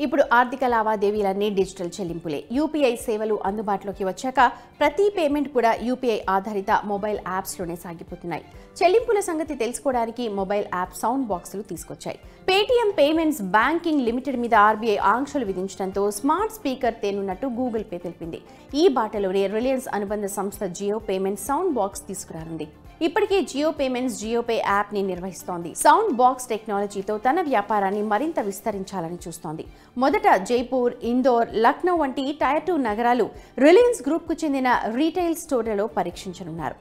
ఇప్పుడు ఆర్థిక లావాదేవీలన్నీ డిజిటల్ చెల్లింపులే. యూపీఐ సేవలు అందుబాటులోకి వచ్చాక ప్రతి పేమెంట్ కూడా యూపీఐ ఆధారిత మొబైల్ యాప్స్లోనే సాగిపోతున్నాయి. చెల్లింపుల సంగతి తెలుసుకోవడానికి మొబైల్ యాప్ సౌండ్ బాక్సులు తీసుకొచ్చాయి. పేటీఎం పేమెంట్స్ బ్యాంకింగ్ లిమిటెడ్ మీద ఆర్బీఐ ఆంక్షలు విధించడంతో స్మార్ట్ స్పీకర్ తేనున్నట్టు గూగుల్ పే తెలిపింది. ఈ బాటలోనే రిలయన్స్ అనుబంధ సంస్థ జియో పేమెంట్స్ సౌండ్ బాక్స్ తీసుకురానుంది. ఇప్పటికే Jio payments Jio pay app ని నిర్వహిస్తోంది. సౌండ్ బాక్స్ టెక్నాలజీతో తన వ్యాపారాన్ని మరింత విస్తరించాలని చూస్తోంది. మొదట జైపూర్, ఇందోర్, లక్నో వంటి టైర్ 2 నగరాలు రిలయన్స్ గ్రూప్ కు చెందిన రీటైల్ స్టోర్లలో పరీక్షించనున్నారు.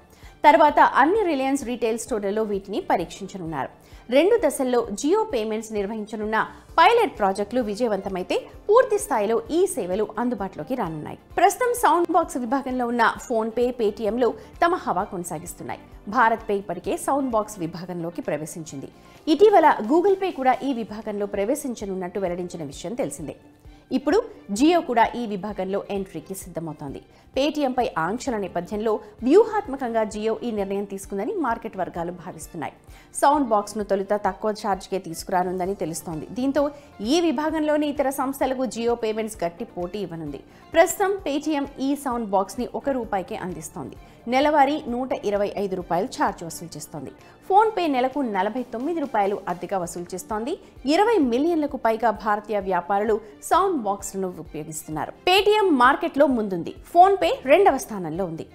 తర్వాత అన్ని రిలయన్స్ రీటైల్ స్టోర్లలో వీటిని పరీక్షించనున్నారు. 2 దశల్లో జియో పేమెంట్స్ నిర్వహించనున్న పైలట్ ప్రాజెక్టులు విజయవంతమైతే పూర్తి స్థాయిలో ఈ సేవలు అందుబాటులోకి రానున్నాయి. ప్రస్తుతం సౌండ్ బాక్స్ విభాగంలో ఉన్న ఫోన్ పే, పేటీఎంలు తమ హవా కొనసాగిస్తున్నాయి. భారత్ పే ఇప్పటికే సౌండ్ బాక్స్ విభాగంలోకి ప్రవేశించింది. ఇటీవల గూగుల్ పే కూడా ఈ విభాగంలో ప్రవేశించనున్నట్టు వెల్లడించిన విషయం తెలిసిందే. ఇప్పుడు జియో కూడా ఈ విభాగంలో ఎంట్రీకి సిద్ధమవుతోంది. పేటీఎంపై ఆంక్షల నేపథ్యంలో వ్యూహాత్మకంగా జియో ఈ నిర్ణయం తీసుకుందని మార్కెట్ వర్గాలు భావిస్తున్నాయి. సౌండ్ బాక్స్ను తొలుత తక్కువ ఛార్జ్కే తీసుకురానుందని తెలుస్తోంది. దీంతో ఈ విభాగంలోని ఇతర సంస్థలకు జియో పేమెంట్స్ గట్టి పోటీ ఇవ్వనుంది. ప్రస్తుతం పేటీఎం ఈ సౌండ్ బాక్స్ని ₹1కే అందిస్తోంది. నెలవారీ ₹125 ఛార్జ్ వసూలు చేస్తోంది. ఫోన్ పే నెలకు ₹49 అద్దెగా వసూలు చేస్తోంది. 20 మిలియన్లకు పైగా భారతీయ వ్యాపారులు సౌండ్ బాక్స్లను ఉపయోగిస్తున్నారు. పేటీఎం మార్కెట్లో ముందుంది. ఫోన్ పే 2వ స్థానంలో ఉంది.